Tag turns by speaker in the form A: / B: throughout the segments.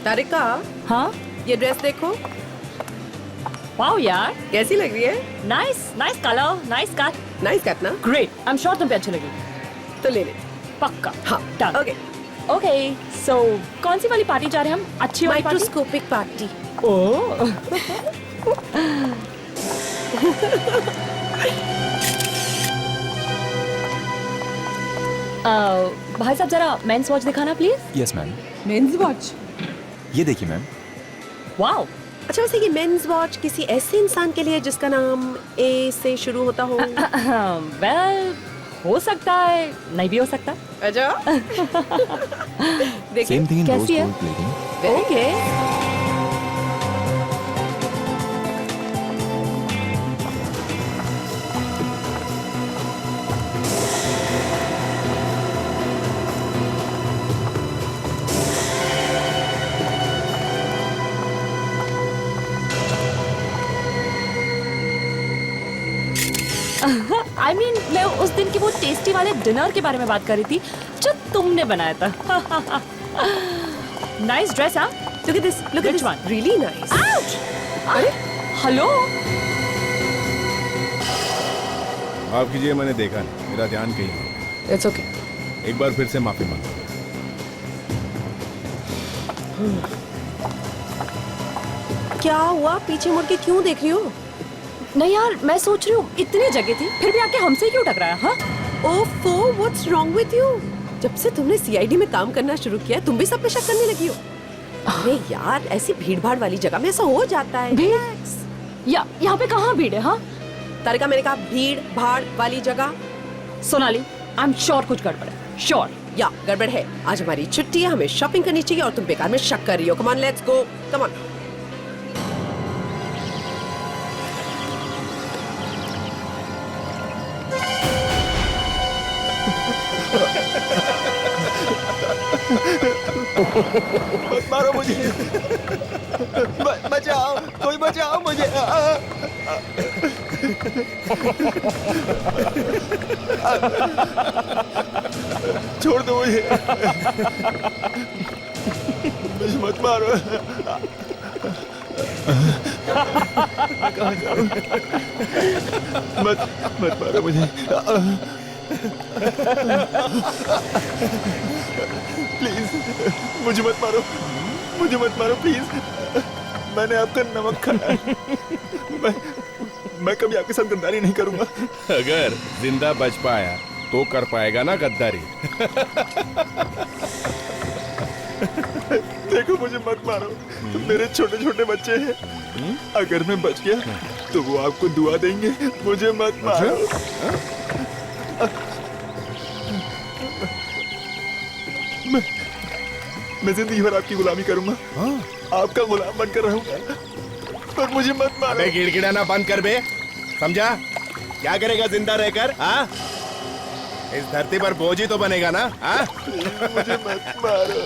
A: तारिका,
B: हाँ
A: ये ड्रेस देखो।
B: वाओ यार,
A: कैसी लग रही है?
B: Nice nice colour, nice cut,
A: nice cut ना?
B: ग्रेट। आई एम श्योर तुम पे अच्छी लगेगी।
A: तो ले ले।
B: पक्का।
A: हाँ
B: डन।
A: ओके।
B: ओके सो कौन सी वाली पार्टी जा रहे हैं हम? अच्छी वाली पार्टी?
A: Microscopic party.
B: ओह भाई साहब जरा मेंस वॉच दिखाना please.
C: Yes ma'am.
B: Men's watch?
C: ये देखिए मैम।
B: वाओ।
A: अच्छा, वैसे ये मेंस वॉच किसी ऐसे इंसान के लिए जिसका नाम ए से शुरू होता हो?
B: वेल हो सकता है, नहीं भी हो सकता।
A: अच्छा देखिए
C: सेम थिंग इन रोज
B: कैसी है?
C: Gold plating.
B: Okay I mean मैं उस दिन की वो टेस्टी वाले डिनर के बारे में बात कर रही थी जो तुमने बनाया था। Nice dress. हाँ
A: Look at this. Look at
B: Which
A: this.
B: one?
A: Really nice.
B: Ouch! अरे हेलो।
D: माफ कीजिए, मैंने देखा नहीं, मेरा ध्यान कहीं और।
A: It's okay.
D: एक बार फिर से माफी मांगता हूं।
A: क्या हुआ? पीछे मुड़ के क्यों देख रही हो?
B: नहीं यार, मैं सोच रही हूँ इतनी जगह थी फिर भी आके हमसे क्यों टकराया? हाँ
A: ओफो, what's wrong with you? जब से तुमने सीआईडी में काम करना शुरू किया है, तुम भी सब पे शक करने लगी हो। अरे यार, ऐसी भीड़ भाड़ वाली जगह में ऐसा हो जाता है।
B: भीड़?
A: Relax.
B: यहाँ पे कहाँ भीड़ है? हाँ
A: तारिका, मैंने कहा भीड़ भाड़ वाली जगह।
B: सोनाली, आई एम श्योर कुछ गड़बड़ है। श्योर
A: या गड़बड़ है। आज हमारी छुट्टी है, हमें शॉपिंग करनी चाहिए और तुम बेकार में शक कर रही हो। Come on, let's go. Come on.
D: मत मारो मुझे। बचाओ, कोई बचाओ मुझे। छोड़ दो मुझे। मुझे मत मारो। मैं कहाँ जाऊँ? मत मारो मुझे। प्लीज मुझे मत मारो, मुझे मत मारो प्लीज। मैंने आपका नमक खाया। मैं कभी आपके साथ गद्दारी नहीं करूंगा।
E: अगर जिंदा बच पाया तो कर पाएगा ना गद्दारी।
D: देखो, मुझे मत मारो, मेरे छोटे छोटे बच्चे हैं। अगर मैं बच गया तो वो आपको दुआ देंगे। मुझे मत मारो। मैं जिंदगी भर आपकी गुलामी करूंगा। आपका गुलाम बनकर रहूंगा, पर मुझे मत मारो।
E: अबे गिड़गिड़ाना बंद कर बे, समझा? क्या करेगा जिंदा रहकर? हाँ, इस धरती पर बोझ ही तो बनेगा ना। हाँ,
D: मुझे मत मारो।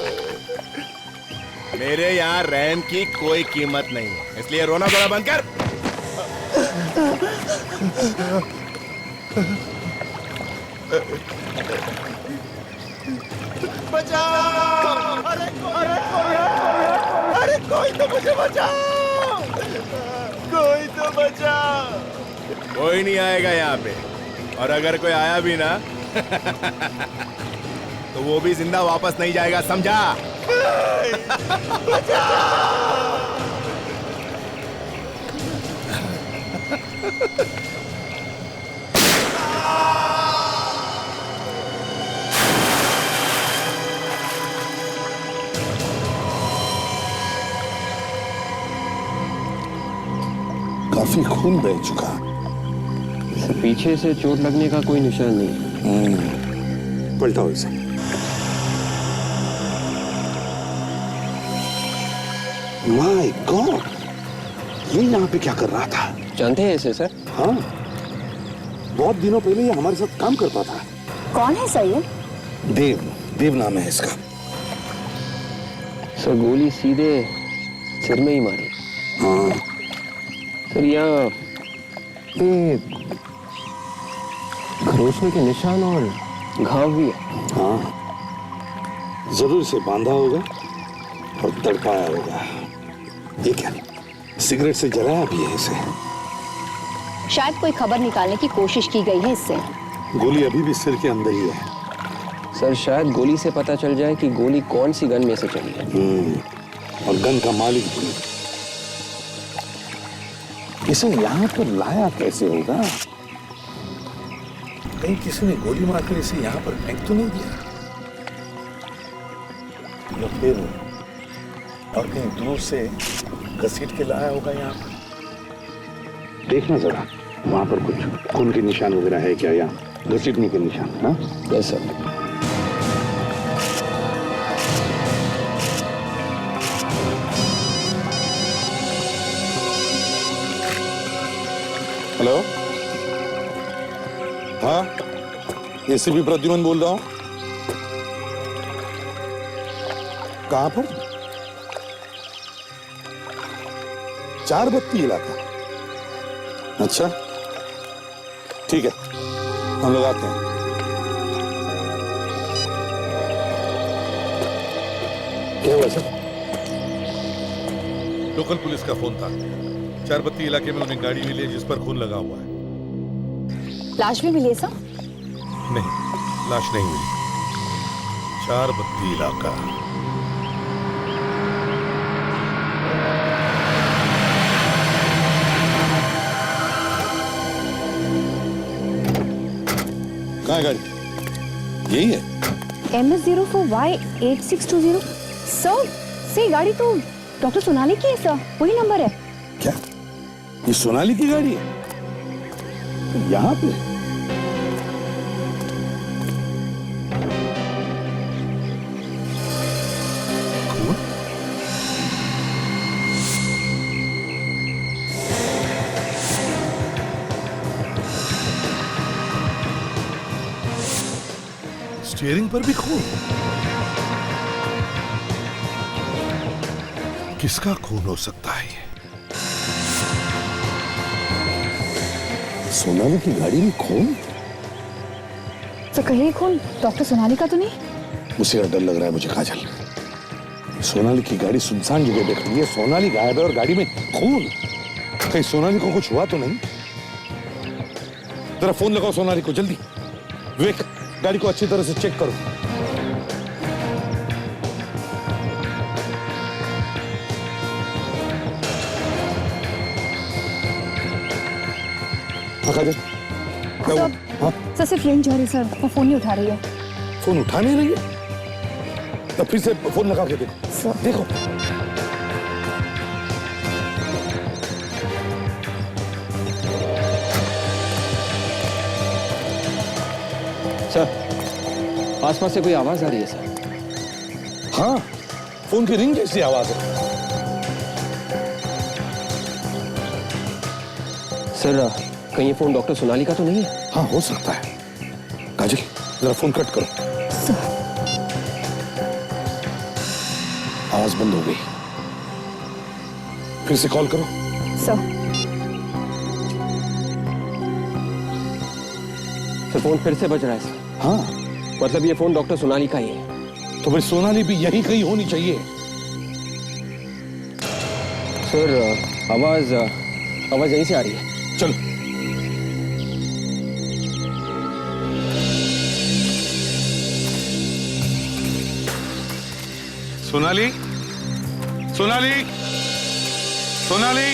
E: मेरे यहाँ रहम की कोई कीमत नहीं है, इसलिए रोना धोना बंद कर।
D: बचाओ! अरे कोई तो मुझे बचाओ! कोई तो बचाओ!
E: कोई नहीं आएगा यहाँ पे, और अगर कोई आया भी ना तो वो भी जिंदा वापस नहीं जाएगा, समझा?
F: काफी खून बह चुका।
G: पीछे से चोट लगने का कोई निशान नहीं है।
F: पलटाओ इसे। माय गॉड, ये यहाँ पे क्या कर रहा था?
G: जानते हैं इसे सर?
F: हाँ, बहुत दिनों पहले ये हमारे साथ काम करता था।
H: कौन है सर ये?
F: देव नाम है इसका।
G: सर गोली सीधे सिर में ही मारी।
F: हाँ,
G: सर यहाँ पे खरोचने के निशान और घाव भी है।
F: हाँ, जरूर इसे बांधा होगा और तड़पाया होगा। ये क्या, सिगरेट से जलाया भी है इसे?
H: शायद कोई खबर निकालने की कोशिश की गई है इससे।
F: गोली अभी भी सिर के अंदर ही है।
G: सर शायद गोली से पता चल जाए कि गोली कौन सी गन में से चली है।
F: और गन का मालिक भी। इसे यहाँ पर लाया कैसे होगा? कहीं किसी ने गोली मारकर इसे यहाँ पर फेंक तो नहीं दिया? या फिर और कहीं दूर से घसीट के लाया होगा यहाँ पर? देखना जरा, वहां पर कुछ खून के निशान वगैरह है क्या, या घसीटने के निशान? हाँ
G: यस सर।
F: हेलो, हाँ एसीपी प्रद्युमन बोल रहा हूँ। कहां पर? चार बत्ती इलाका। अच्छा ठीक है, हम लोग आते हैं। क्या हुआ सर?
I: लोकल पुलिस का फोन था। चारबत्ती इलाके में उन्हें गाड़ी मिली है जिस पर खून लगा हुआ है।
H: लाश भी मिली है सर?
I: नहीं, लाश नहीं मिली। चारबत्ती इलाका।
F: कहाँ है गाड़ी? यही है?
H: MS04Y8620। सर, से गाड़ी तो डॉक्टर सोनाली की है सर, वही नंबर है।
F: क्या ये सोनाली की गाड़ी है? यहाँ पे?
I: स्टीयरिंग पर भी खून। किसका खून हो सकता है ये?
F: सोनाली की गाड़ी में खून?
H: तो कहीं खून डॉक्टर सोनाली का तो नहीं?
F: मुझे डर लग रहा है मुझे, काजल। सोनाली की गाड़ी सुनसान जगह पे खड़ी है, सोनाली गायब है और गाड़ी में खून। कहीं सोनाली को कुछ हुआ तो नहीं? जरा फोन लगाओ सोनाली को जल्दी। विवेक, गाड़ी को अच्छी तरह से चेक करो। हाँ काजल, क्या हुआ? हाँ?
H: सर सिर्फ रिंग जा रही है सर, वो फोन नहीं उठा रही है।
F: फोन उठा नहीं रही है? तो फिर से फोन लगा के देखो।
H: सर
F: देखो।
G: सर आसपास से कोई आवाज आ रही है सर।
F: हाँ, फोन की रिंग जैसी आवाज है।
G: सर कहीं ये फोन डॉक्टर सोनाली का तो नहीं है?
F: हाँ हो सकता है। काजल जरा फोन कट करो। आवाज बंद हो गई, फिर से कॉल करो।
H: सर
G: फोन फिर से बज रहा है सर।
F: हाँ
G: मतलब ये फोन डॉक्टर सोनाली का ही है।
F: तो फिर सोनाली भी यही कहीं होनी चाहिए।
G: सर आवाज यहीं से आ रही है।
F: चलो। सोनाली, सोनाली, सोनाली,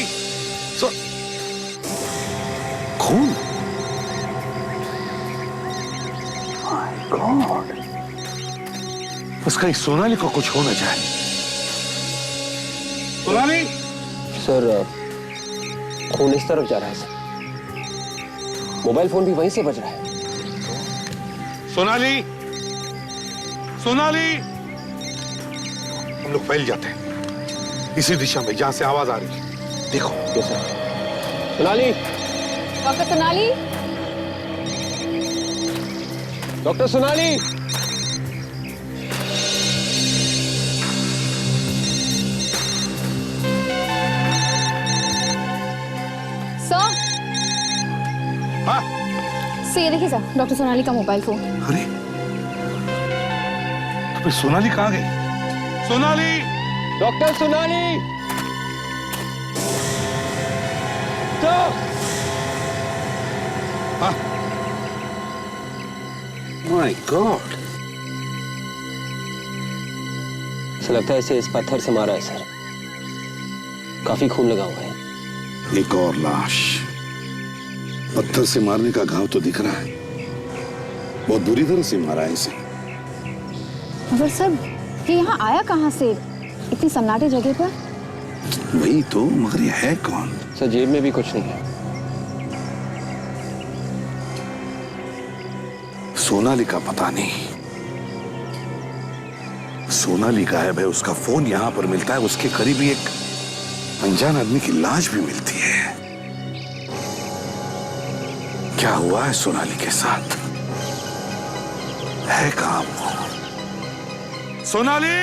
F: खून। माय गॉड, बस कहीं सोनाली को कुछ हो न जाए। सोनाली,
G: सर खून इस तरफ जा रहा है सर। मोबाइल फोन भी वहीं से बज रहा है।
F: सोनाली, सोनाली, हम लोग फैल जाते हैं इसी दिशा में जहां से आवाज आ रही है। देखो।
G: Yes sir. Sonali,
H: doctor Sonali,
G: doctor Sonali.
H: Sir
F: हाँ?
H: सर ये देखिए सर, डॉक्टर सोनाली का मोबाइल फोन।
F: अरे तो फिर सोनाली कहाँ गई? Sonali,
G: doctor Sonali,
F: my God,
G: ऐसा लगता है इसे इस पत्थर से मारा है सर। काफी खून लगा हुआ है।
F: एक और लाश। पत्थर से मारने का घाव तो दिख रहा है, बहुत बुरी तरह से मारा है इसे।
H: मगर सर ये यहाँ आया कहाँ से इतनी सन्नाटे जगह पर?
F: वही तो, मगर ये है कौन?
G: सर जेब में भी कुछ नहीं है।
F: सोनाली का पता नहीं। सोनाली गायब है, उसका फोन यहां पर मिलता है, उसके करीब ही एक अनजान आदमी की लाश भी मिलती है। क्या हुआ है सोनाली के साथ? है कहां वो? सोनाली!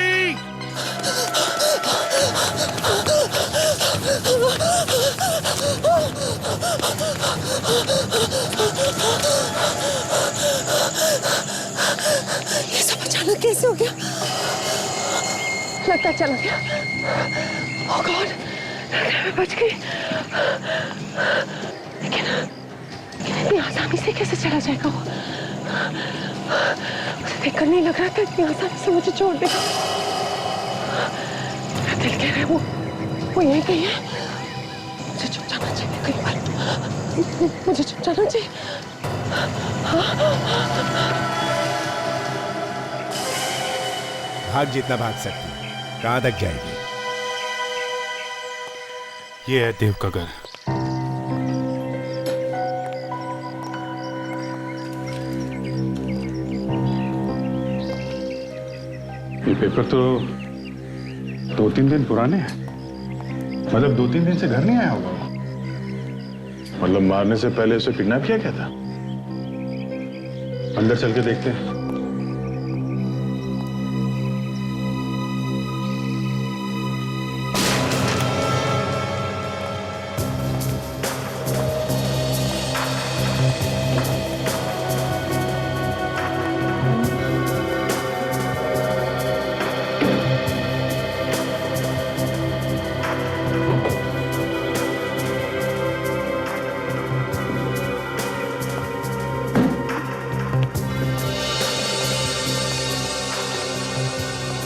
A: ये सब अचानक कैसे हो गया? लगता है चला गया। ओह गॉड, मैं बच गई। लेकिन इतनी आसानी से कैसे चला जाएगा वो? उसे देखकर नहीं लग रहा था इतनी आसानी से मुझे छोड़ देगा। मेरा दिल कह रहा है वो यहीं कहीं है। मुझे छुप जाना चाहिए कहीं पर। मुझे छुप जाना चाहिए।
E: भाग जितना भाग सकती है, कहां तक जाएगी?
D: ये है देव का घर।
F: ये पेपर तो 2-3 दिन पुराने हैं। मतलब 2-3 दिन से घर नहीं आया होगा। मतलब मारने से पहले उसे किडनैप किया गया था। अंदर चल के देखते हैं।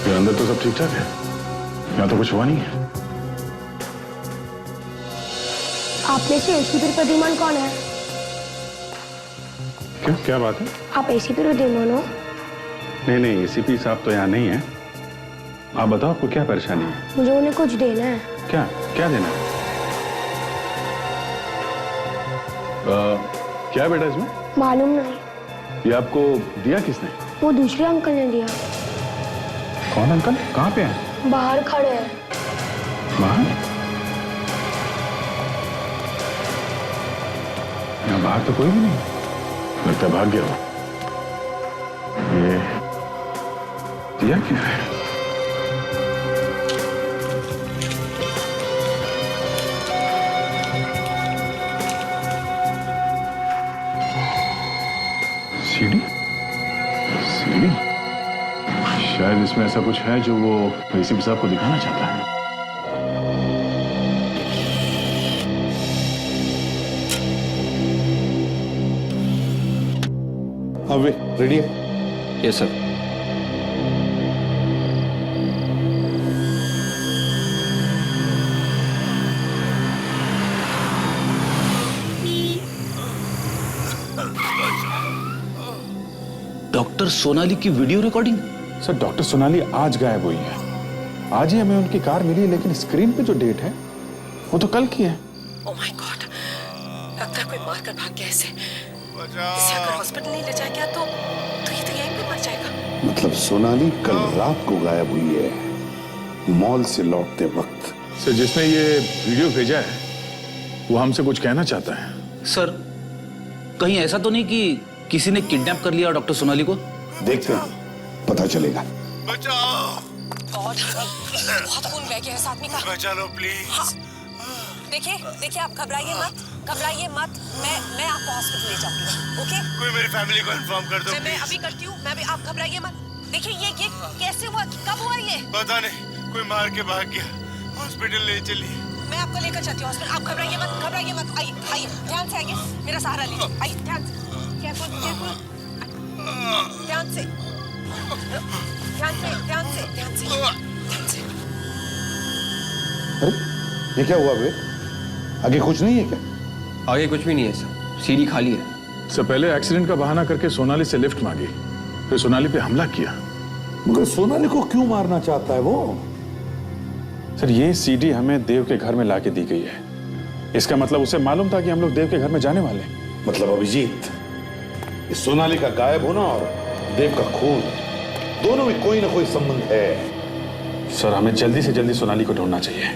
F: अंदर तो सब ठीक ठाक है, यहाँ तो कुछ हुआ नहीं है।
H: आप में से एसीपी प्रद्युमन कौन है?
F: क्यों, क्या बात है?
H: आप एसीपी प्रद्युमन हो?
F: नहीं, एसीपी साहब तो यहाँ नहीं है। आप बताओ, आपको क्या परेशानी है?
H: मुझे उन्हें कुछ देना है।
F: क्या देना है? क्या बेटा इसमें?
H: मालूम नहीं।
F: ये आपको दिया किसने?
H: वो दूसरे अंकल ने दिया।
F: कौन अंकल? कहाँ पे है?
H: बाहर खड़े हैं।
F: बाहर? यहाँ बाहर तो कोई भी नहीं, लगता भाग गया हो। ये दिया क्या है? सीढ़ी? शायद इसमें ऐसा कुछ है जो वो एसीपी साहब को दिखाना चाहता है। हाँ वे रेडी है?
G: Yes sir.
J: डॉक्टर सोनाली की video recording?
F: Sir doctor Sonali आज गायब हुई है। आज ही हमें उनकी कार मिली है, लेकिन स्क्रीन पे जो डेट है वो तो कल की है।
A: ओह माय गॉड, लगता है कोई मार कर भाग गया इसे। इसे अगर हॉस्पिटल नहीं ले जाया गया तो ये तो यहीं पे मर जाएगा।
F: मतलब सोनाली कल रात को गायब हुई है, मॉल से लौटते वक्त। सर जिसने ये वीडियो भेजा है वो हमसे कुछ कहना चाहता है।
J: सर कहीं ऐसा तो नहीं कि किसी ने किडनैप कर लिया डॉक्टर सोनाली को?
F: देखते हैं, पता चलेगा।
E: बचाओ!
A: बहुत खून बह गया है इस आदमी का।
E: बचा लो प्लीज।
A: हाँ। देखिए आप घबराइए मत। मैं आपको हॉस्पिटल ले जाऊंगी। ओके?
E: कोई मेरी फैमिली को इन्फॉर्म कर दो
A: मैं
E: प्लीज।
A: अभी करती हूँ। आप घबराइए मत। देखिए ये कैसे हुआ, कब हुआ ये?
E: पता नहीं, कोई मार के भाग गया। हॉस्पिटल ले चलिए।
A: मैं आपको लेकर चलती हूँ हॉस्पिटल। आप घबराइए मत। आइए आइए, ध्यान से आइए, मेरा सहारा लीजिए। आइए, ध्यान से, केयरफुल, ध्यान से।
F: अरे ये क्या हुआ बे? आगे कुछ नहीं है क्या?
G: आगे कुछ भी नहीं है सर, सीढ़ी खाली है।
K: सर पहले एक्सीडेंट का बहाना करके सोनाली से लिफ्ट मांगी, फिर सोनाली पे हमला किया।
F: मगर सोनाली को क्यों मारना चाहता है वो?
K: सर ये सीडी हमें देव के घर में लाके दी गई है। इसका मतलब उसे मालूम था कि हम लोग देव के घर में जाने वाले हैं।
F: मतलब अभिजीत, इस सोनाली का गायब होना और देव का खून, दोनों में कोई ना कोई संबंध है।
K: सर हमें जल्दी से जल्दी सोनाली को ढूंढना चाहिए,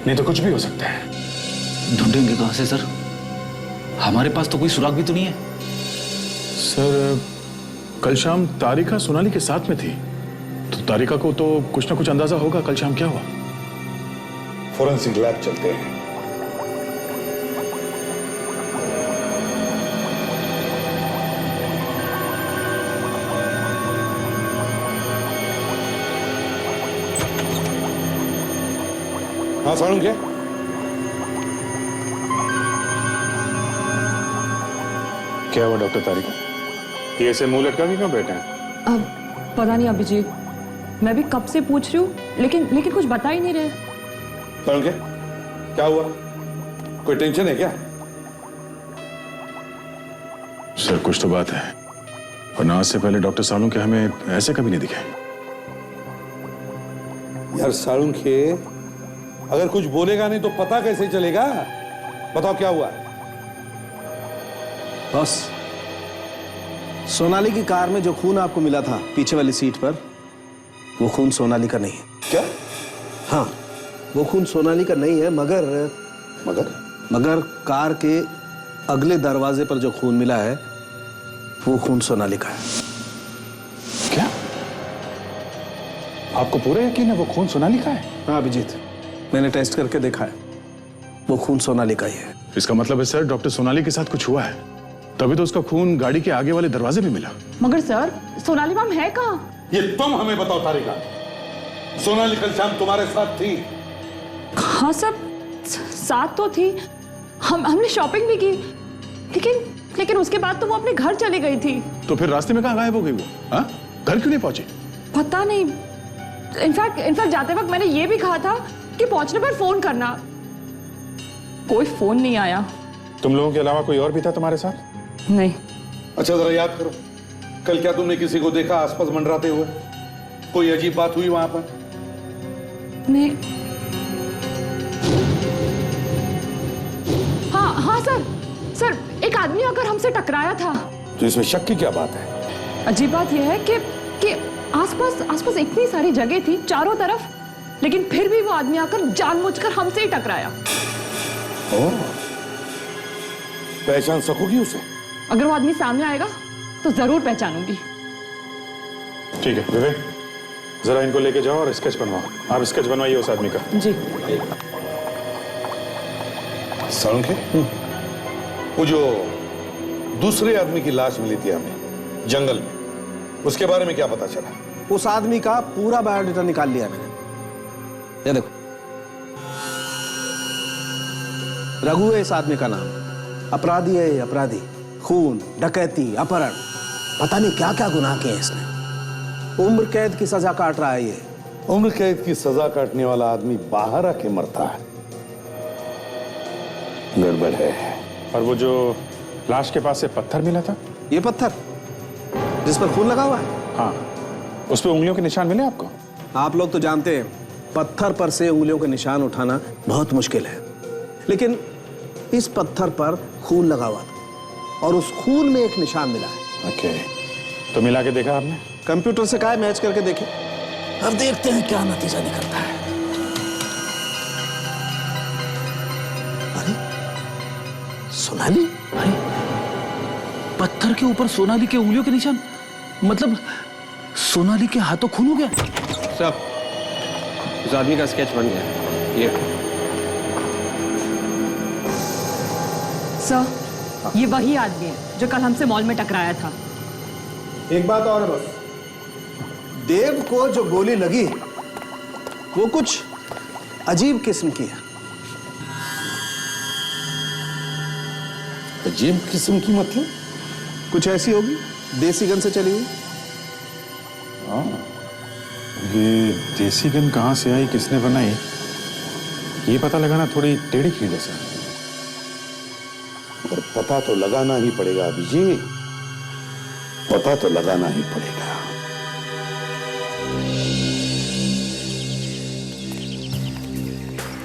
K: नहीं तो कुछ भी हो सकता है।
J: ढूंढेंगे कहां से सर? हमारे पास तो कोई सुराग भी तो नहीं है।
K: सर कल शाम तारिका सोनाली के साथ में थी, तो तारिका को तो कुछ ना कुछ अंदाजा होगा कल शाम क्या हुआ।
F: फोरेंसिक लैब चलते हैं। हाँ साड़ू
K: क्या हुआ डॉक्टर तारिका? ये ऐसे मुंह लटका के क्यों बैठे हैं?
B: अब पता नहीं अभिजीत, मैं भी कब से पूछ रही हूँ, लेकिन कुछ बता ही नहीं रहे।
F: साड़ू क्या हुआ? कोई टेंशन है क्या?
K: सर कुछ तो बात है, वरना आज से पहले डॉक्टर सालू के हमें ऐसे कभी नहीं दिखे।
F: यार साड़ू के अगर कुछ बोलेगा नहीं तो पता कैसे चलेगा? बताओ क्या हुआ?
L: बॉस, सोनाली की कार में जो खून आपको मिला था पीछे वाली सीट पर, वो खून सोनाली का नहीं है।
F: क्या?
L: हाँ, वो खून सोनाली का नहीं है, मगर कार के अगले दरवाजे पर जो खून मिला है वो खून सोनाली का है।
K: क्या? आपको पूरा यकीन है वो खून सोनाली का है?
L: हाँ अभिजीत, मैंने टेस्ट करके देखा है, वो खून सोनाली का ही है।
K: इसका मतलब है सर डॉक्टर सोनाली के साथ कुछ हुआ है, तभी तो उसका खून गाड़ी के आगे वाले दरवाजे में मिला।
B: मगर सर सोनाली मैम है कहाँ?
F: ये तुम हमें बताओ तारिका, सोनाली कल शाम तुम्हारे साथ थी?
B: हाँ सर, साथ तो थी, हमने शॉपिंग भी की, लेकिन उसके बाद तो वो अपने घर चली गई थी।
K: तो फिर रास्ते में कहाँ गायब हो गई वो? हाँ, घर क्यों नहीं पहुंची?
B: पता नहीं, इनफैक्ट जाते वक्त मैंने ये भी कहा था कि पहुंचने पर फोन करना, कोई फोन नहीं आया।
K: तुम लोगों के अलावा कोई और भी था तुम्हारे साथ?
B: नहीं।
F: अच्छा जरा याद करो, कल क्या तुमने किसी को देखा आसपास मंडराते हुए? कोई अजीब बात हुई वहां पर?
B: नहीं। हाँ सर, एक आदमी आकर हमसे टकराया था।
F: तो इसमें शक की क्या बात है?
B: अजीब बात यह है कि आसपास इतनी सारी जगह थी चारों तरफ, लेकिन फिर भी वो आदमी आकर जानबूझकर हमसे ही टकराया।
F: पहचान सकोगी उसे?
B: अगर वो आदमी सामने आएगा तो जरूर पहचानूंगी।
K: ठीक है विवेक, जरा इनको लेके जाओ और स्केच बनवाओ। आप स्केच बनवाइए उस आदमी का।
B: जी।
F: सालुंखे, वो जो दूसरे आदमी की लाश मिली थी हमें जंगल में, उसके बारे में क्या पता चला?
L: उस आदमी का पूरा बायोडाटा निकाल लिया मैंने। ये देखो, रघु है इस आदमी का नाम। अपराधी है, अपराधी, खून, डकैती, अपहरण, पता नहीं क्या क्या गुनाह किए इसने। उम्र कैद की सजा काट रहा है ये।
F: उम्र कैद की सजा काटने वाला आदमी बाहर आके मरता है, गड़बड़ है।
K: और वो जो लाश के पास से पत्थर मिला था,
L: ये पत्थर जिस पर खून लगा हुआ है?
K: हाँ, उस पे उंगलियों के निशान मिले आपको?
L: आप लोग तो जानते हैं पत्थर पर से उंगलियों के निशान उठाना बहुत मुश्किल है, लेकिन इस पत्थर पर खून लगा हुआ था और उस खून में एक निशान मिला है।
K: ओके, तो मिला के देखा आपने?
L: कंप्यूटर से कहा मैच करके देखे, अब देखते हैं क्या नतीजा निकलता है। अरे सोनाली,
J: अरे पत्थर के ऊपर सोनाली के उंगलियों के निशान, मतलब सोनाली के हाथों खून हो गया।
G: सब उस आदमी का स्केच बन गया। ये
B: सर, ये वही आदमी है जो कल हमसे मॉल में टकराया था।
L: एक बात और है बस, देव को जो गोली लगी वो कुछ अजीब किस्म की है।
F: अजीब किस्म की मतलब?
L: कुछ ऐसी होगी, देसी गन से चली हुई।
K: हाँ, ये देसी गन कहाँ से आई, किसने बनाई, ये पता लगाना थोड़ी टेढ़ी खीर है सर।
F: पर पता तो लगाना ही पड़ेगा अभिजीत, पता तो लगाना ही पड़ेगा।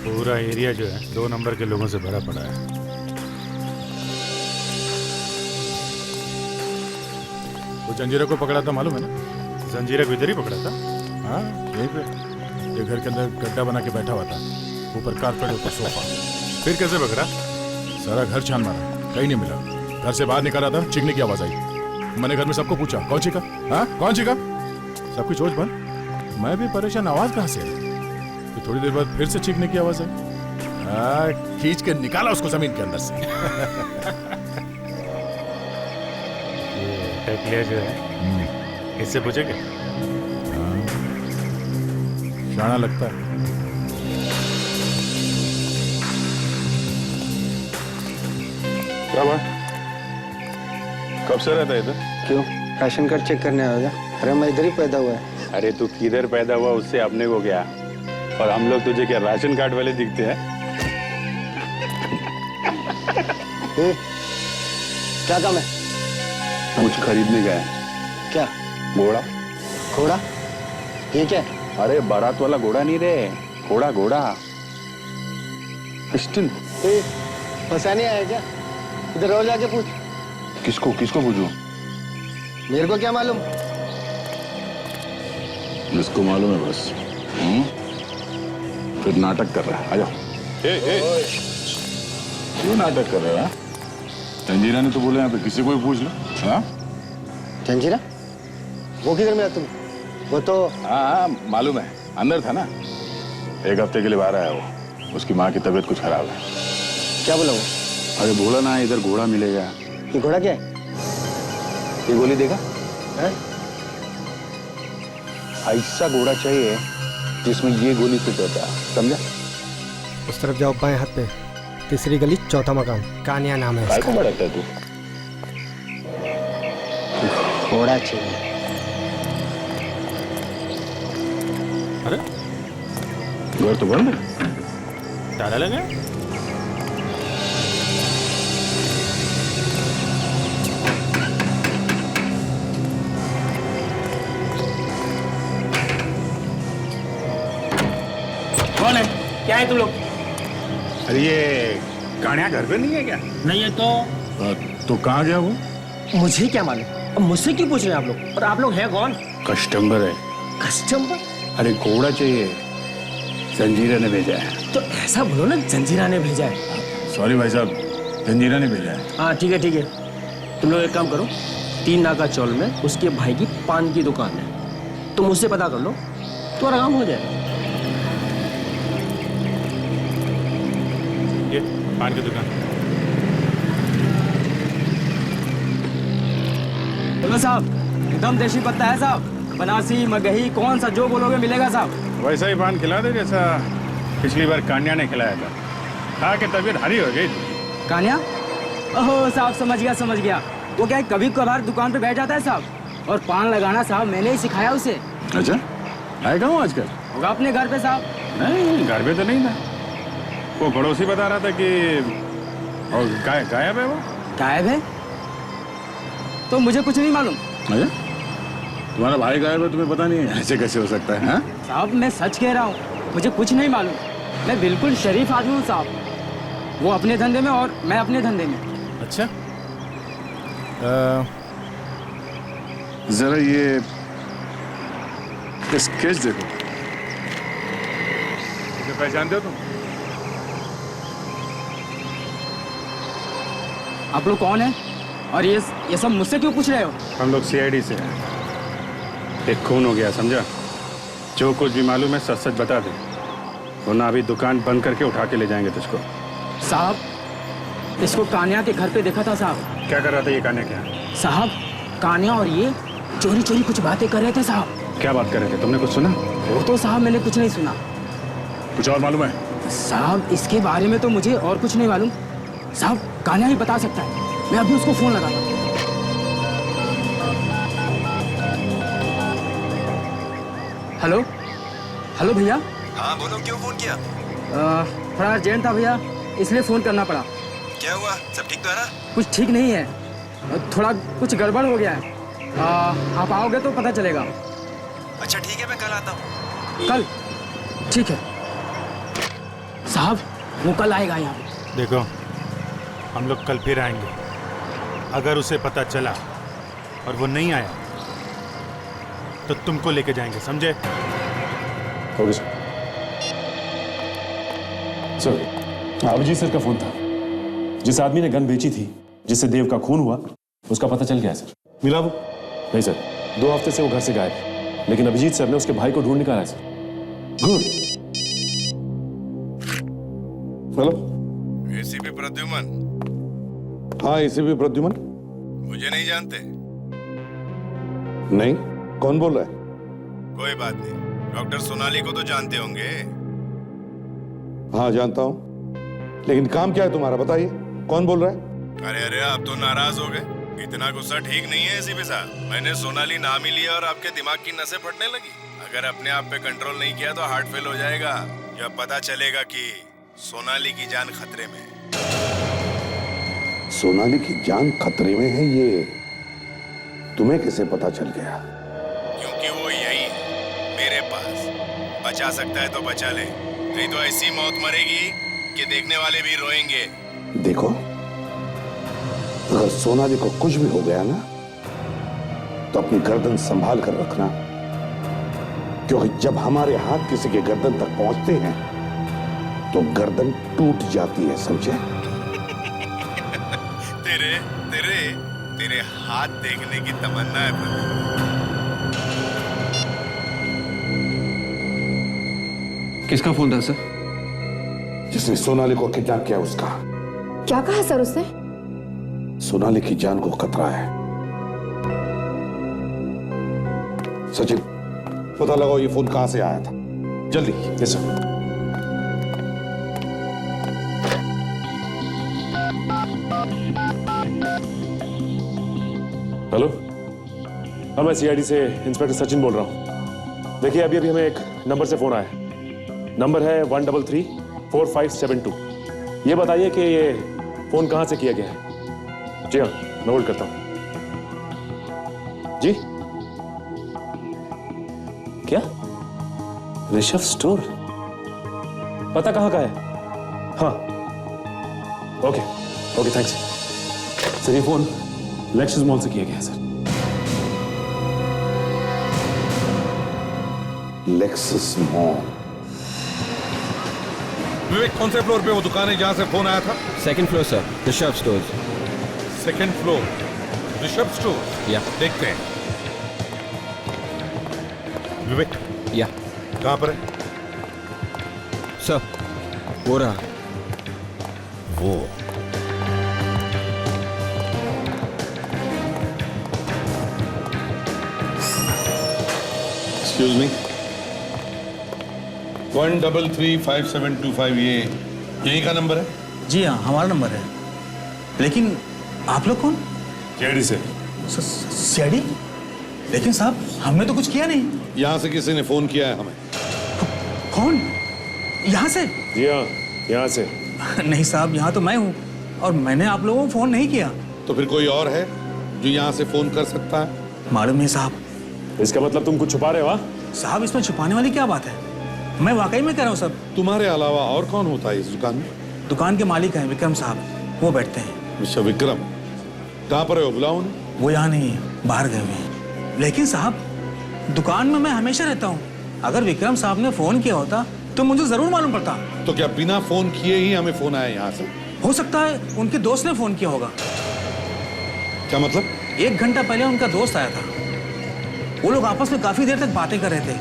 I: पूरा एरिया जो है 2 नंबर के लोगों से भरा पड़ा है। वो जंजीरा को पकड़ा था मालूम है ना? जंजीरा को इधर ही पकड़ा था। हाँ, यहीं पे ये घर के अंदर गड्ढा बना के बैठा हुआ था, ऊपर कारपेट ऊपर सोफा। फिर कैसे पकड़ा? सारा घर छान मारा, कहीं नहीं मिला। घर से बाहर निकल रहा था, चीखने की आवाज आई। मैंने घर में सबको पूछा कौन चीखा, हाँ कौन चीखा? सबकी सोच बंद। मैं भी परेशान, आवाज कहाँ से आई? तो थोड़ी देर बाद फिर से चीखने की आवाज आई। खींच के निकाला उसको जमीन के अंदर से। ये टकलिया जो है, इससे पूछेंगे? शाना लगता है।
K: क्या बात, कब से रहता है इधर?
M: क्यों, राशन कार्ड चेक करने आएगा? अरे मैं इधर ही पैदा हुआ है।
N: अरे तू किधर पैदा हुआ उससे अपने को क्या, और हम लोग तुझे क्या राशन कार्ड वाले दिखते हैं?
M: क्या काम है?
N: कुछ खरीदने गया है।
M: क्या?
N: घोड़ा।
M: घोड़ा? ये क्या है?
N: अरे बारात वाला घोड़ा नहीं रे, घोड़ा घोड़ा। पिस्टन।
M: फंसाने आया क्या? इधर और जाके पूछ।
K: किसको किसको पूछूं?
M: मेरे को क्या मालूम?
K: जिसको मालूम है बस। फिर नाटक कर रहा है, आ जाओ। क्यों नाटक कर रहा है? जंजीरा ने तो बोला यहाँ पे किसी को भी पूछ लो। हाँ?
M: जंजीरा? वो किधर में है तुम? वो तो
K: हाँ मालूम है, अंदर था ना। 1 हफ्ते के लिए बाहर आया वो, उसकी माँ की तबीयत कुछ खराब है।
M: क्या बोला वो?
K: अरे बोला ना इधर घोड़ा मिलेगा।
M: ये घोड़ा क्या है?
N: ये गोली देगा?
M: है?
N: ऐसा घोड़ा चाहिए जिसमें ये गोली फिट होता है, समझा?
M: उस तरफ जाओ, बाएं हाथ पे, तीसरी गली, चौथा मकान, कानिया नाम है
N: इसका। भड़कता है तू?
M: घोड़ा चाहिए।
I: अरे
K: घर तो बंद है,
I: ताला लगा?
J: कौन है? क्या है तुम लोग?
K: अरे ये कान्या घर पे नहीं है क्या?
J: नहीं है
K: तो कहाँ गया वो?
M: मुझे क्या मालूम? अब मुझसे क्यों पूछ रहे हैं आप लोग? और आप लोग हैं कौन?
K: कस्टमर है।
M: कस्टमर?
N: अरे घोड़ा चाहिए, जंजीरा ने भेजा है।
M: तो ऐसा बोलो ना, जंजीरा ने भेजा है।
K: सॉरी भाई साहब, जंजीरा ने भेजा है।
M: हाँ ठीक है ठीक है, तुम लोग एक काम करो, 3 नाका चौल में उसके भाई की पान की दुकान है, तुम उससे पता कर लो, तुम्हारा काम हो जाएगा।
I: ये पान की दुकान।
M: बोलो साहब, एकदम देसी पत्ता है साहब, बनारसी मगही कौन सा जो बोलोगे मिलेगा साहब।
K: वैसा ही पान खिला दे जैसा पिछली बार कान्या ने खिलाया था। खा के तबीयत हरी हो गई।
M: कान्या? ओहो साहब, समझ गया। वो क्या है, कभी कभार दुकान पे बैठ जाता है साहब, और पान लगाना साहब मैंने ही सिखाया उसे।
K: अच्छा, आएगा हूँ आजकल?
M: होगा अपने घर पे साहब।
K: नहीं, घर पे तो नहीं था। वो पड़ोसी बता रहा था कि और गायब है वो।
M: गायब है? तो मुझे कुछ नहीं मालूम।
K: अच्छा, तुम्हारा भाई गायब है, तुम्हें पता नहीं है? ऐसे कैसे हो सकता है? हाँ?
M: साहब मैं सच कह रहा हूँ, मुझे कुछ नहीं मालूम। मैं बिल्कुल शरीफ आदमी हूँ साहब, वो अपने धंधे में और मैं अपने धंधे में।
I: अच्छा,
K: जरा ये स्केच देखो। इसे पहचानते हो तुम?
M: आप लोग कौन है और ये सब मुझसे क्यों पूछ रहे हो?
N: हम लोग CID से हैं। एक खून हो गया, समझा? जो कुछ भी मालूम है सच सच बता दे, वरना अभी दुकान बंद करके उठा के ले जाएंगे तुझको।
M: साहब इसको कान्या के घर पे देखा था साहब।
N: क्या कर रहा था ये कान्या? क्या
M: साहब, कान्या और ये चोरी चोरी कुछ बातें कर रहे थे साहब।
N: क्या बात कर रहे थे? तुमने कुछ सुना?
M: वो तो साहब मैंने कुछ नहीं सुना,
I: कुछ और मालूम है?
M: साहब इसके बारे में तो मुझे और कुछ नहीं मालूम। साहब कान्हा ही बता सकता है। मैं अभी उसको फोन लगाता हूँ। हेलो हेलो भैया।
C: हाँ बोलो, क्यों फोन किया?
M: थोड़ा अर्जेंट था भैया, इसलिए फोन करना पड़ा।
C: क्या हुआ? सब ठीक तो है ना?
M: कुछ ठीक नहीं है, थोड़ा कुछ गड़बड़ हो गया है। आप आओगे तो पता चलेगा।
C: अच्छा ठीक है, मैं कल आता हूँ।
M: कल? ठीक है साहब, वो कल आएगा यहाँ पे।
I: देखो, हम लोग कल फिर आएंगे। अगर उसे पता चला और वो नहीं आया तो तुमको लेके जाएंगे, समझे?
K: Okay sir. अभिजीत सर का फोन था। जिस आदमी ने गन बेची थी, जिससे देव का खून हुआ, उसका पता चल गया सर।
F: मिला वो?
K: नहीं सर, 2 हफ्ते से वो घर से गायब है, लेकिन अभिजीत सर ने उसके भाई को ढूंढ निकाला है sir.
F: Good. Hello,
E: ACP Pradyuman.
F: हाँ एसीपी प्रद्युमन।
E: मुझे नहीं जानते?
F: नहीं, कौन बोल रहा है?
E: कोई बात नहीं, डॉक्टर सोनाली को तो जानते होंगे।
F: हाँ जानता हूँ, लेकिन काम क्या है तुम्हारा, बताइए कौन बोल रहा है?
E: अरे अरे, आप तो नाराज हो गए। इतना गुस्सा ठीक नहीं है एसीपी साहब। मैंने सोनाली नाम ही लिया और आपके दिमाग की नसें फटने लगी। अगर अपने आप पे कंट्रोल नहीं किया तो हार्ट फेल हो जाएगा। जब पता चलेगा कि सोनाली की जान खतरे में।
F: सोनाली की जान खतरे में है, ये तुम्हें कैसे पता चल गया?
E: क्योंकि वो यही है मेरे पास। बचा सकता है तो बचा ले, नहीं तो ऐसी मौत मरेगी कि देखने वाले भी रोएंगे।
F: देखो, अगर सोनाली को कुछ भी हो गया ना, तो अपनी गर्दन संभाल कर रखना, क्योंकि जब हमारे हाथ किसी के गर्दन तक पहुंचते हैं तो गर्दन टूट जाती है, समझे?
E: तेरे तेरे तेरे हाथ देखने की तमन्ना है प्रदीप।
L: किसका फोन था सर?
F: जिसने सोनाली को किडनैप किया उसका।
H: क्या कहा सर उसने?
F: सोनाली की जान को खतरा है। सचिन, पता लगाओ ये फोन कहां से आया था, जल्दी।
K: Yes sir. हेलो, हाँ मैं सीआईडी से इंस्पेक्टर सचिन बोल रहा हूँ। देखिए अभी हमें एक नंबर से फोन आया है। नंबर है 133-4572। ये बताइए कि ये फोन कहाँ से किया गया है? जी हाँ, मैं होल्ड करता हूँ। जी क्या? ऋषभ स्टोर? पता कहाँ का है? हाँ ओके ओके थैंक्स सर। ये फोन लेक्सस मॉल से किया गया है सर।
F: Lexus mall?
D: विवेक, कौन से फ्लोर पे वो दुकान है जहां से फोन आया था?
G: 2nd floor sir, Rishabh stores.
D: 2nd floor, Rishabh store.
G: या
D: देखते हैं। विवेक,
G: या
D: कहां पर है?
G: सर वो रहा।
D: वो एक्सक्यूज मी, 1335725, ये यही का नंबर है?
J: जी हाँ, हमारा नंबर है। लेकिन आप लोग कौन?
K: सीआईडी से।
J: सीआईडी? लेकिन साहब हमने तो कुछ किया नहीं।
F: यहां से किसी ने फोन किया है हमें।
J: कौन? यहाँ से?
K: जी हाँ, यहाँ से।
J: नहीं साहब, यहाँ तो मैं हूँ और मैंने आप लोगों को फोन नहीं किया।
F: तो फिर कोई और है जो यहाँ से फोन कर सकता है?
J: मालूम नहीं साहब।
K: इसका मतलब तुम कुछ छुपा रहे हो? हाँ
J: साहब, इसमें छुपाने वाली क्या बात है? मैं वाकई में कह रहा हूँ सब।
F: तुम्हारे अलावा और कौन होता है इस दुकान में?
J: दुकान के मालिक हैं विक्रम साहब, वो बैठते हैं।
F: मिस्टर विक्रम, कहाँ पर है वो? बुलाओ उन्हें।
J: वो यहाँ नहीं है, बाहर गए हुए हैं। लेकिन साहब दुकान में मैं हमेशा रहता हूँ। अगर विक्रम साहब ने फोन किया होता तो मुझे जरूर मालूम पड़ता।
F: तो क्या बिना फोन किए ही हमें फोन आया यहाँ से?
J: हो सकता है उनके दोस्त ने फोन किया होगा।
F: क्या मतलब?
J: 1 घंटा पहले उनका दोस्त आया था। वो लोग आपस में काफी देर तक बातें कर रहे थे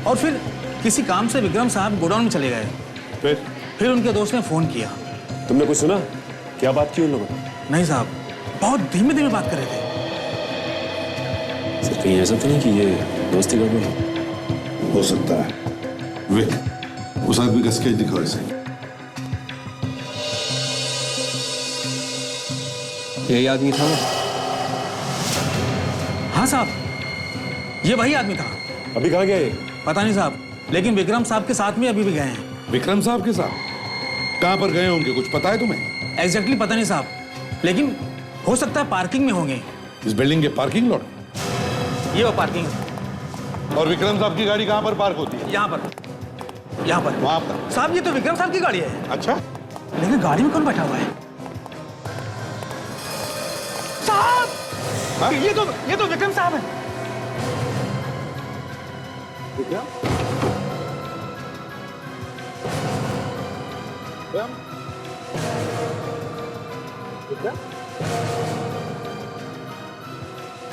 J: और फिर किसी काम से विक्रम साहब गोडाउन में चले गए। फिर उनके दोस्त ने फोन किया।
K: तुमने कुछ सुना? क्या बात की उन लोगों ने?
J: नहीं साहब, बहुत धीमे धीमे बात कर रहे थे।
K: सर कहीं ऐसा तो नहीं कि ये दोस्ती गड़बड़
F: हो सकता है। विक, उस आदमी का स्केच दिखाओ इसे।
G: यही आदमी था?
J: हाँ साहब, ये वही आदमी था।
K: अभी कहाँ गया ये?
J: पता नहीं साहब, लेकिन विक्रम साहब के साथ में अभी भी गए हैं।
F: विक्रम साहब के साथ? कहां पर गए होंगे, कुछ पता है तुम्हें?
J: एग्जैक्टली पता नहीं साहब, लेकिन हो सकता है पार्किंग में होंगे।
F: इस बिल्डिंग के पार्किंग लॉट?
J: ये वो पार्किंग है।
F: और विक्रम साहब की गाड़ी कहां पर पार्क होती है?
J: यहाँ पर, यहाँ पर,
F: वहां पर।
J: साहब ये तो विक्रम साहब की गाड़ी है।
F: अच्छा,
J: लेकिन गाड़ी में कौन बैठा हुआ है? साहब, ये तो विक्रम साहब है।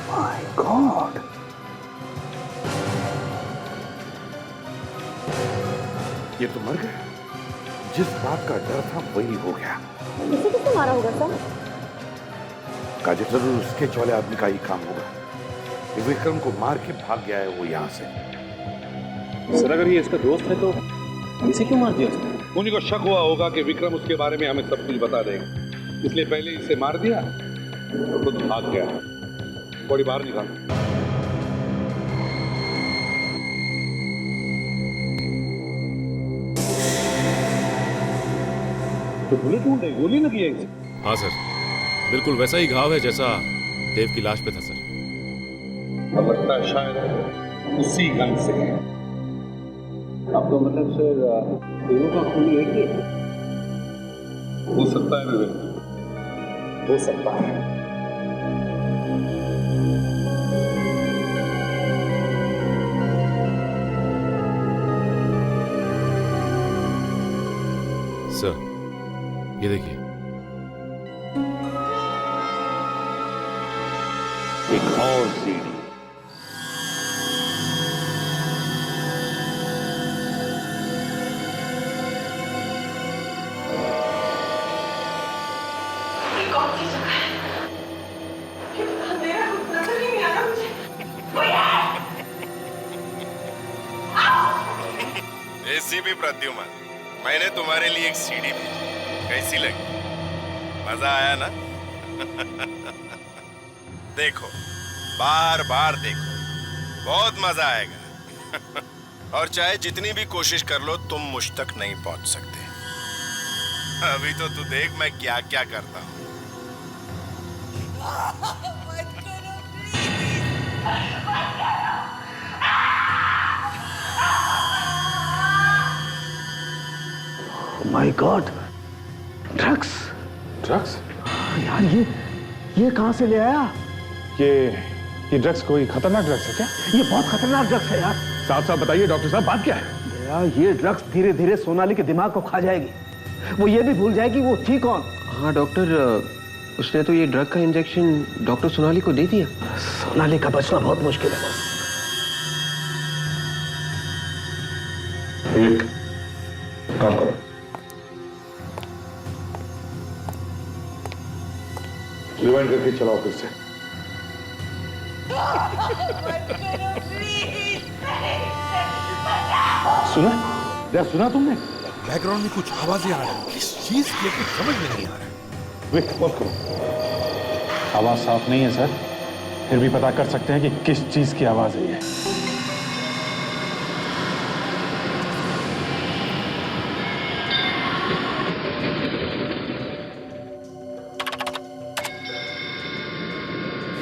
F: माय गॉड, ये तो मर गए। जिस बात का डर था वही हो गया।
H: इसे किसने मारा होगा सर?
F: काजे जरूर स्केच वाले आदमी का ही काम होगा। ये विक्रम को मार के भाग गया है वो यहाँ से।
K: सर अगर ये इसका दोस्त है तो इसे क्यों मार दिया उसने?
F: उन्हीं को शक हुआ होगा कि विक्रम उसके बारे में हमें सब कुछ बता देगा, इसलिए पहले इसे मार दिया तो खुद भाग गया। बॉडी बाहर निकाल।
K: तो गोली ढूंढ रही, गोली लगी है इसे।
E: हाँ सर, बिल्कुल वैसा ही घाव है जैसा देव की लाश पे था सर।
F: अब लगता है शायद उसी गन से है।
N: अब तो मतलब सर दोनों का खून एक ही है।
F: हो सकता है विवेक, हो सकता है।
E: सर ये देखिए,
F: एक और सीढ़ी।
E: एसीपी प्रद्युमन, मैंने तुम्हारे लिए एक सीडी भेजी, कैसी लगी? मजा आया ना? देखो, बार बार देखो, बहुत मजा आएगा। और चाहे जितनी भी कोशिश कर लो तुम मुझ तक नहीं पहुंच सकते। अभी तो तू देख मैं क्या क्या करता हूं।
L: My God, drugs.
K: ड्रग्स?
L: यार ये कहां से ले आया?
K: ये ड्रग्स कोई खतरनाक ड्रग्स है क्या?
L: ये बहुत खतरनाक ड्रग्स है यार।
K: साहब साहब बताइए डॉक्टर साहब, बात क्या है?
L: यार ये ड्रग्स धीरे धीरे सोनाली के दिमाग को खा जाएगी। वो ये भी भूल जाएगी वो थी कौन।
G: हाँ डॉक्टर, उसने तो ये ड्रग का इंजेक्शन डॉक्टर सोनाली को दे दिया।
L: सोनाली का बचना बहुत मुश्किल है बस।
F: एक काम करो, रिवाइंड करके चलाओ फिर से।
I: सुना?
F: क्या सुना तुमने?
I: बैकग्राउंड में कुछ आवाजें आ रही हैं। किस चीज की कुछ समझ में नहीं आ रहा है।
F: वेट, बंद करो।
K: आवाज साफ नहीं है सर, फिर भी पता कर सकते हैं कि किस चीज की आवाज है ये।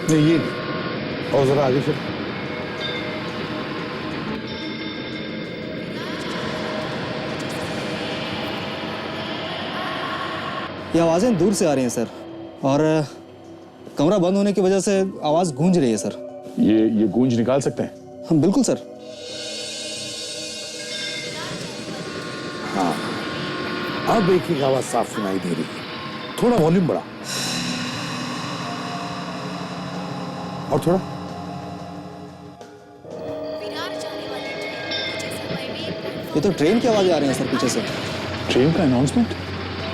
F: नहीं ये और जरा आगे चल।
O: ये आवाज़ें दूर से आ रही हैं सर, और कमरा बंद होने की वजह से आवाज़ गूंज रही है सर।
K: ये गूंज निकाल सकते हैं?
O: हाँ बिल्कुल सर।
F: हाँ, अब एक ही आवाज साफ सुनाई दे रही है। थोड़ा वॉल्यूम बढ़ा और थोड़ा।
O: ये तो ट्रेन की आवाज़ें आ रही हैं सर पीछे से।
K: ट्रेन का अनाउंसमेंट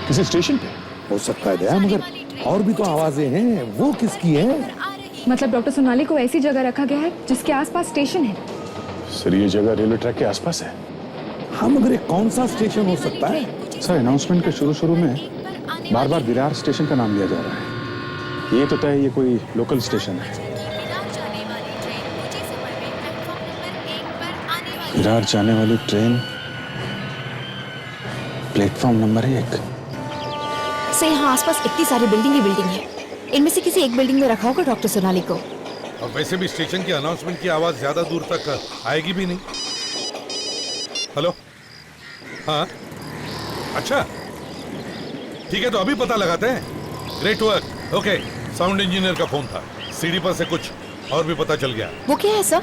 K: किसी स्टेशन पे
F: हो सकता है दया, मगर और भी तो आवाजें हैं, वो किसकी हैं?
H: मतलब डॉक्टर सोनाली को ऐसी जगह रखा गया है जिसके आसपास स्टेशन है।
K: सर ये जगह रेलवे ट्रैक के आसपास है।
F: हाँ मगर ये कौन सा स्टेशन हो सकता है?
K: सर अनाउंसमेंट के शुरू में बार बार विरार स्टेशन का नाम लिया जा रहा है। ये तो तय ये कोई लोकल स्टेशन है। विरार जाने वाली ट्रेन प्लेटफॉर्म नंबर 1।
H: से यहाँ आसपास इतनी सारी बिल्डिंग ही बिल्डिंग है, इनमें से किसी एक बिल्डिंग में रखा होगा डॉक्टर सोनाली को।
I: और वैसे भी स्टेशन की अनाउंसमेंट की आवाज ज्यादा दूर तक आएगी भी नहीं। हेलो, हाँ अच्छा ठीक है, तो अभी पता लगाते हैं। Great work. Okay, sound engineer का फोन था, सीढ़ी पर से कुछ और भी पता चल गया।
H: वो क्या है सर?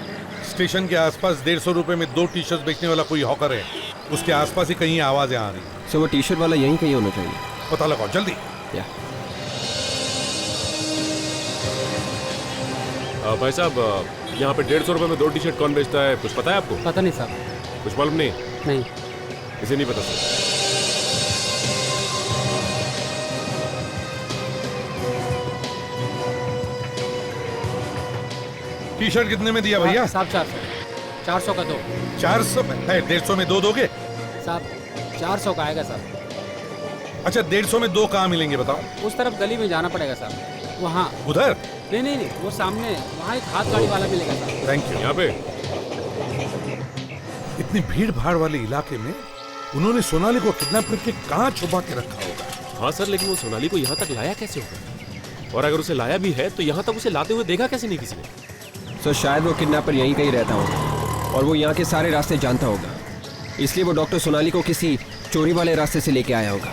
I: स्टेशन के आसपास 150 रुपए में 2 टी शर्ट बेचने वाला कोई हॉकर है, उसके आसपास ही कहीं आवाजें आ रही।
G: सो वो टी शर्ट वाला यहीं कहीं होना चाहिए।
I: पता लगाओ जल्दी।
K: भाई साहब, यहाँ पे 150 रुपए में 2 टी शर्ट कौन बेचता है, कुछ पता है आपको?
M: पता नहीं साहब।
K: कुछ मालूम नहीं?
M: नहीं।
K: इसे नहीं पता सर।
I: टी शर्ट कितने में दिया भैया?
M: साहब 400 का 2।
I: 400 में है, 150 में 2 दोगे?
M: साहब 400 का आएगा साहब।
I: अच्छा 150 में 2 कहाँ मिलेंगे बताओ?
M: उस तरफ गली में जाना पड़ेगा साहब, वहाँ।
I: उधर?
M: नहीं, वो सामने वहाँ एक हाथ गाड़ी वाला मिलेगा साहब।
I: Thank you.
K: यहाँ पे
I: इतनी भीड़ भाड़ वाले इलाके में उन्होंने सोनाली को किडनैप करके कहाँ छुपा के रखा होगा?
K: हाँ सर, लेकिन वो सोनाली को यहाँ तक लाया कैसे होगा? और अगर उसे लाया भी है तो यहाँ तक उसे लाते हुए देखा कैसे नहीं किसी ने?
G: सर शायद वो किडनैपर यहीं कहीं रहता होगा और वो यहाँ के सारे रास्ते जानता होगा, इसलिए वो डॉक्टर सोनाली को किसी चोरी वाले रास्ते से लेके आया होगा।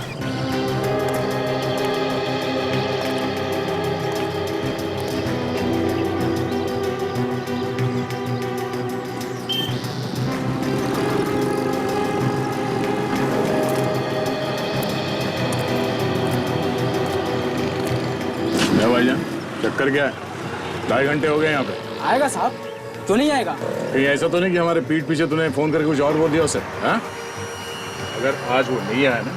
N: भाईजान चक्कर क्या है? 2.5 घंटे हो गए यहाँ पे।
M: आएगा साहब, क्यों नहीं आएगा?
N: कहीं ऐसा तो नहीं कि हमारे पीठ पीछे तूने फोन करके कुछ और बोल दिया उसे? हाँ? अगर आज वो नहीं आया ना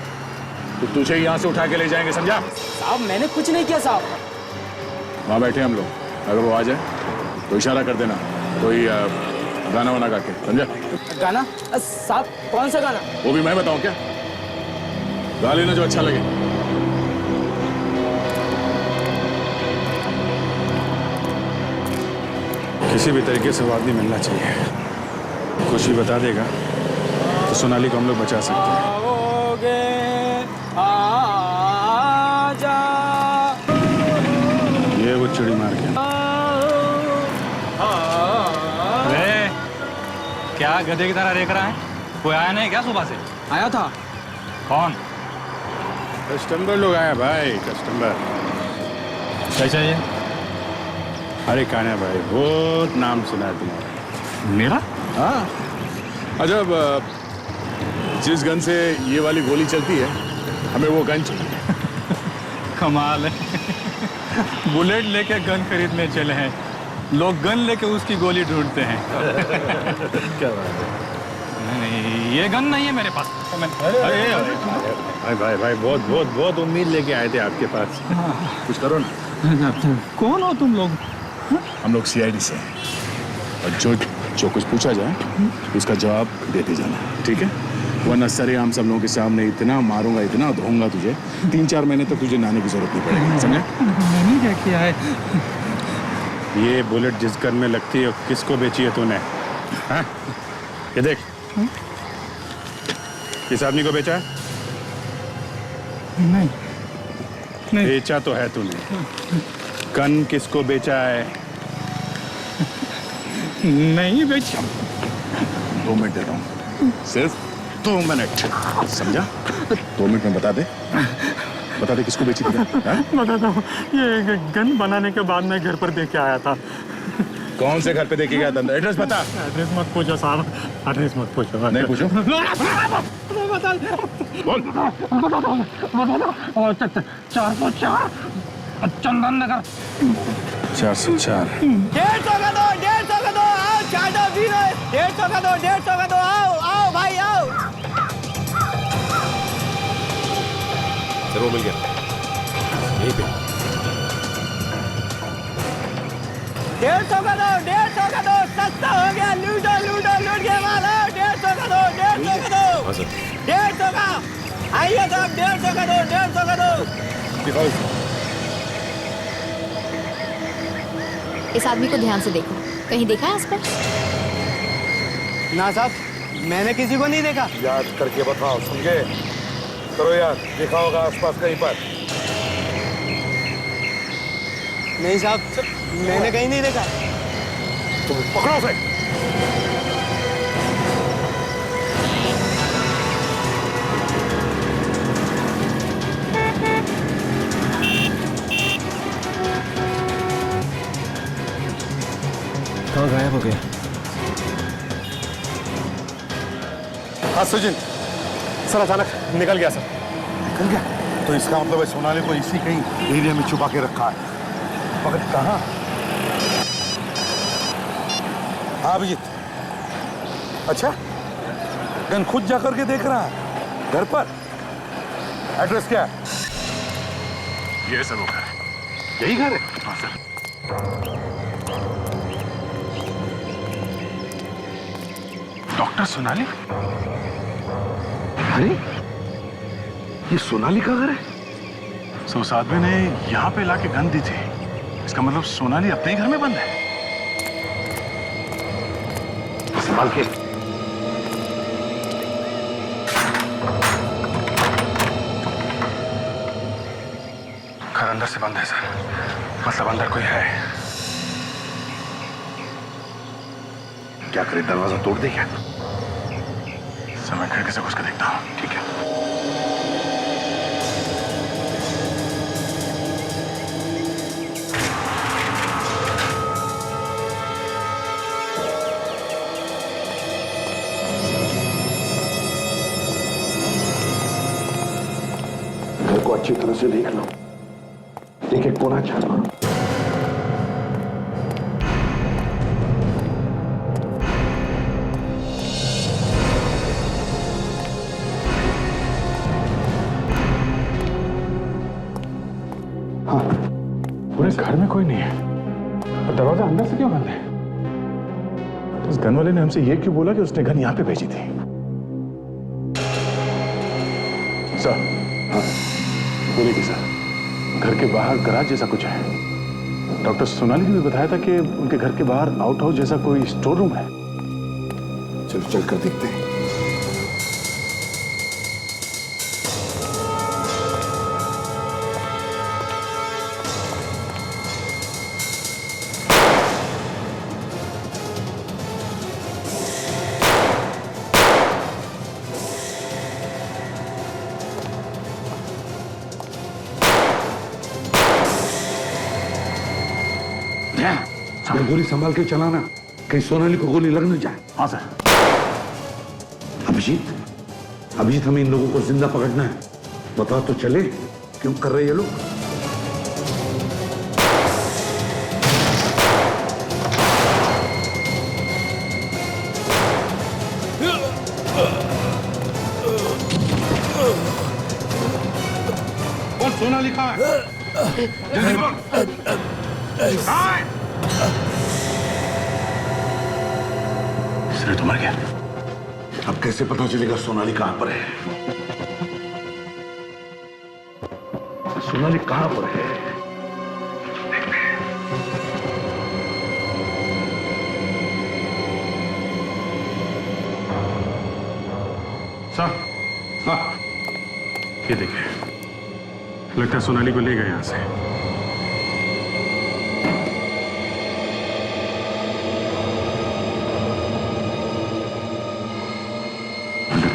N: तो तुझे यहाँ से उठा के ले जाएंगे, समझा?
M: साहब मैंने कुछ नहीं किया साहब।
N: वहाँ बैठे हम लोग, अगर वो आ जाए तो इशारा कर देना, कोई गाना वाना गा के, समझा?
M: गाना? साहब कौन सा गाना?
N: वो भी मैं बताऊँ क्या? गा लेना जो अच्छा लगे। किसी भी तरीके से वो आदमी मिलना चाहिए। कुछ भी बता देगा तो सोनाली को हम लोग बचा सकते हैं। ये वो चिड़ी मार के।
O: अरे क्या गधे की तरह देख रहा है? कोई आया नहीं क्या सुबह से?
M: आया था।
O: कौन?
N: कस्टमर लोग आया भाई, कस्टमर।
O: क्या चाहिए?
N: अरे कान्हा भाई, बहुत नाम सुना है तुम्हारा।
O: मेरा?
N: हाँ। अच्छा, जिस गन से ये वाली गोली चलती है, हमें वो गन चाहिए।
O: कमाल है। बुलेट लेके गन खरीदने चले हैं, लोग गन लेके उसकी गोली ढूंढते हैं।
N: क्या बात है?
O: नहीं, ये गन नहीं है मेरे पास।
N: भाई भाई भाई, बहुत बहुत बहुत उम्मीद लेके आए थे आपके पास। कुछ करो ना।
O: कौन हो तुम लोग?
N: हम लोग CID से हैं और जो कुछ पूछा जाए उसका जवाब देते जाना, ठीक है? वरना सरेआम सब लोगों के सामने इतना मारूंगा, इतना धोऊंगा तुझे, 3-4 महीने तक तुझे नहाने की जरूरत नहीं पड़ेगी, समझे?
O: मैंने क्या किया है?
N: ये बुलेट जिस गन में लगती है किसको बेची है तूने? हाँ? ये देख, किस आदमी को बेचा है?
O: नहीं।
N: बेचा तो है तूने। गन किसको बेचा है?
O: नहीं बेचा।
N: 2 मिनट देता हूँ, सिर्फ 2 मिनट, समझा? 2 मिनट में बता दे किसको बेची थी?
O: बताता हूँ, ये गन बनाने के बाद मैं घर पर दे के आया था।
N: कौन से घर पे देके गया था? एड्रेस बता।
O: एड्रेस मत पूछो साहब, एड्रेस मत पूछो।
N: नहीं पूछो? बोल।
O: 404 चंदन नगर।
N: 404।
M: 150 का दो, 150 का दो, आओ चाटा पी रहे। 150 का दो, 150 का दो, आओ आओ भाई आओ।
K: सर वो मिल गया यहीं पे।
M: 150 का दो, 150 का दो, सस्ता हो गया, लूटो लूटो लूट के माल। 150 का दो, 150 का दो।
I: आवाज आती है।
J: 150 का आइए साहब, 150 का दो, 150 का दो।
I: दिखाओ।
H: इस आदमी को ध्यान से देखो, कहीं देखा है आसपास?
J: ना साहब, मैंने किसी को नहीं देखा।
F: याद करके बताओ, समझे? करो याद, देखा होगा आसपास कहीं पर?
J: नहीं साहब, मैंने कहीं नहीं देखा।
F: तुम पकड़ो उसे।
G: कहाँ गायब हो गया?
F: हाँ सुजिन, सर अचानक निकल गया सर। निकल गया? तो इसका मतलब है सोनाली को इसी कहीं एरिया में छुपा के रखा है। मगर कहाँ? हाँ अभिजीत। अच्छा, गन खुद जाकर के देख रहा है घर पर? एड्रेस क्या है?
N: ये सब वो घर है।
F: यही घर है?
N: हाँ सर।
F: डॉक्टर सोनाली? अरे ये सोनाली का घर है?
N: सो उस आदमी ने यहाँ पे लाके गन दी थी। इसका मतलब सोनाली अपने ही घर में बंद है।
F: संभाल के।
N: घर अंदर से बंद है सर, मतलब अंदर कोई है।
F: क्या करे, दरवाजा तोड़ दे क्या?
N: सर मैं खिड़की से घुस के देखता हूँ।
F: ठीक है। घर को अच्छी तरह से देख लो, एक एक कोना छान मारो।
N: हाँ, पूरे घर में कोई नहीं है और दरवाजा अंदर से क्यों बंद है? तो उस गन वाले ने हमसे ये क्यों बोला कि उसने गन यहाँ पे भेजी थी? सर। हाँ बोलिए कि सर, घर के बाहर गराज जैसा कुछ है। डॉक्टर सोनाली ने भी बताया था कि उनके घर के बाहर आउट हाउस जैसा कोई स्टोर रूम है।
F: चलो चल कर देखते हैं। गोली संभाल के चलाना, कहीं सोनाली को गोली लग न जाए।
N: हाँ सर।
F: अभिजीत हमें इन लोगों को जिंदा पकड़ना है। बता तो चले क्यों कर रहे ये लोग?
N: कौन सोनाली कहाँ है? जल्दी बोल। कहाँ है? तो मर गया।
F: अब कैसे पता चलेगा सोनाली कहां पर है? सोनाली कहां पर है?
N: सर। हाँ ये देखिए, लगता है सोनाली को ले गए यहां से।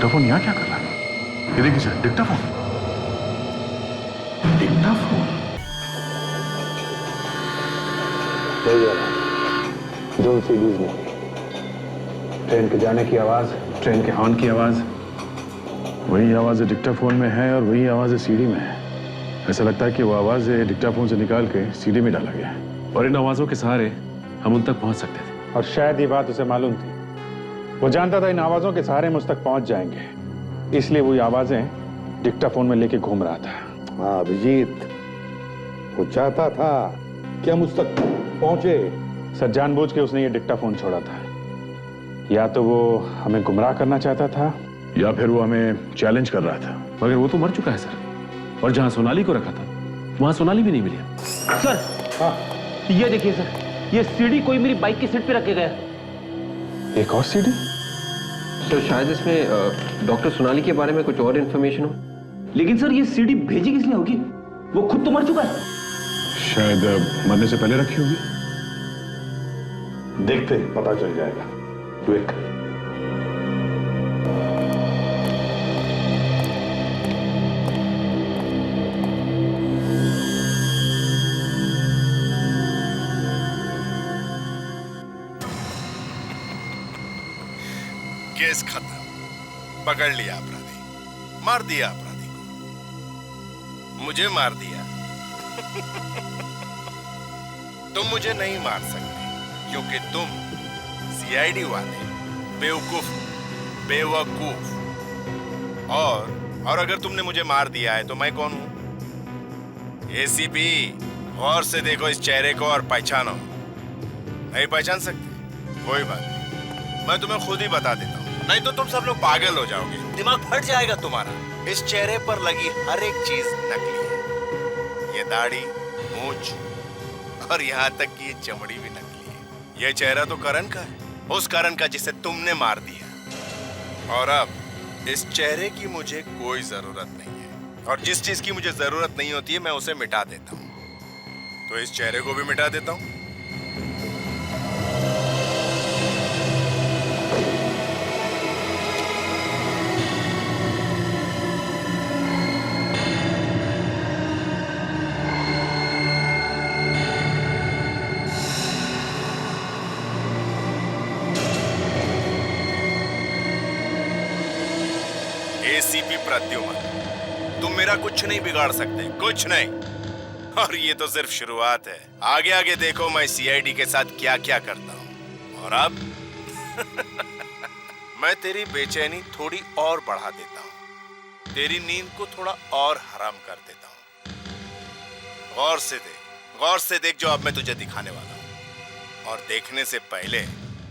N: डिक्टाफोन यहाँ क्या कर रहा है? ये देखिए सर, डिक्टाफोन।
F: डिक्टाफोन?
L: जो सीरीज में ट्रेन के जाने की आवाज, ट्रेन के हॉर्न की आवाज,
N: वही आवाज डिक्टाफोन में है और वही आवाज सीडी में है। ऐसा लगता है कि वो आवाज डिक्टाफोन से निकाल के सीडी में डाला गया और इन आवाजों के सहारे हम उन तक पहुंच सकते थे।
I: और शायद ये बात उसे मालूम थी। वो जानता था इन आवाजों के सहारे मुझ तक पहुंच जाएंगे, इसलिए वो आवाजें डिक्टाफोन में लेके घूम रहा था।
F: हाँ अभिजीत, वो चाहता था कि हम उस तक पहुंचे।
I: सर जानबूझ के उसने ये डिक्टाफोन छोड़ा था। या तो वो हमें गुमराह करना चाहता था
N: या फिर वो हमें चैलेंज कर रहा था।
K: मगर वो तो मर चुका है सर, और जहां सोनाली को रखा था वहां सोनाली भी नहीं मिली।
M: सर हाँ ये देखिए सर, ये सीडी कोई मेरी बाइक की सीट पे रख के गया।
N: एक और सीडी?
G: तो शायद इसमें डॉक्टर सोनाली के बारे में कुछ और इन्फॉर्मेशन हो।
M: लेकिन सर ये सीडी भेजी किसने होगी? वो खुद तो मर चुका है।
N: शायद मरने से पहले रखी होगी।
F: देखते हैं, पता चल जाएगा। क्विक।
E: केस खत्म, पकड़ लिया अपराधी, मार दिया अपराधी को, मुझे मार दिया। तुम मुझे नहीं मार सकते क्योंकि तुम सीआईडी वाले बेवकूफ, बेवकूफ। और अगर तुमने मुझे मार दिया है तो मैं कौन हूं? एसीपी, गौर से देखो इस चेहरे को और पहचानो। नहीं पहचान सकते? कोई बात नहीं, मैं तुम्हें खुद ही बता देता हूं, नहीं तो तुम सब लोग पागल हो जाओगे, दिमाग फट जाएगा तुम्हारा। इस चेहरे पर लगी हर एक चीज नकली है। ये दाढ़ी, मूंछ और यहाँ तक कि ये चमड़ी भी नकली है। ये चेहरा तो करण का है, उस करण का जिसे तुमने मार दिया। और अब इस चेहरे की मुझे कोई जरूरत नहीं है, और जिस चीज की मुझे जरूरत नहीं होती है मैं उसे मिटा देता हूँ। तो इस चेहरे को भी मिटा देता हूँ। एसीपी प्रद्युमन, तुम मेरा कुछ नहीं बिगाड़ सकते, कुछ नहीं। और ये तो सिर्फ शुरुआत है, आगे आगे देखो मैं सीआईडी के साथ क्या क्या करता हूँ। और अब मैं तेरी बेचैनी थोड़ी और बढ़ा देता हूँ, तेरी नींद को थोड़ा और हराम कर देता हूँ। गौर से देख, गौर से देख जो अब मैं तुझे दिखाने वाला हूँ। और देखने से पहले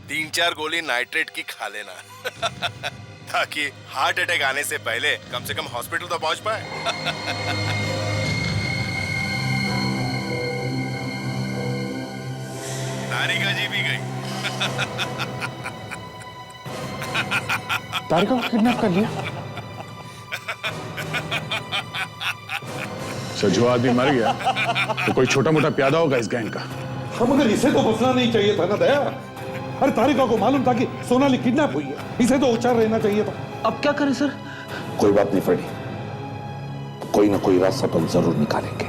E: 3-4 गोली नाइट्रेट की खा लेना ताकि हार्ट अटैक आने से पहले कम से कम हॉस्पिटल तो पहुंच पाए। तारिका जी भी गई।
N: तारिका को किडनैप कर लिया? सर जो आदमी मर गया तो कोई छोटा मोटा प्यादा होगा इस गैंग का।
F: हम मगर इसे तो बचना नहीं चाहिए था ना दया। अरे तारिका को मालूम था कि सोनाली किडनैप हुई है, इसे तो होशियार रहना चाहिए था।
M: अब क्या करें सर?
F: कोई बात नहीं फ्रेडी, कोई ना कोई रास्ता तो जरूर निकालेंगे।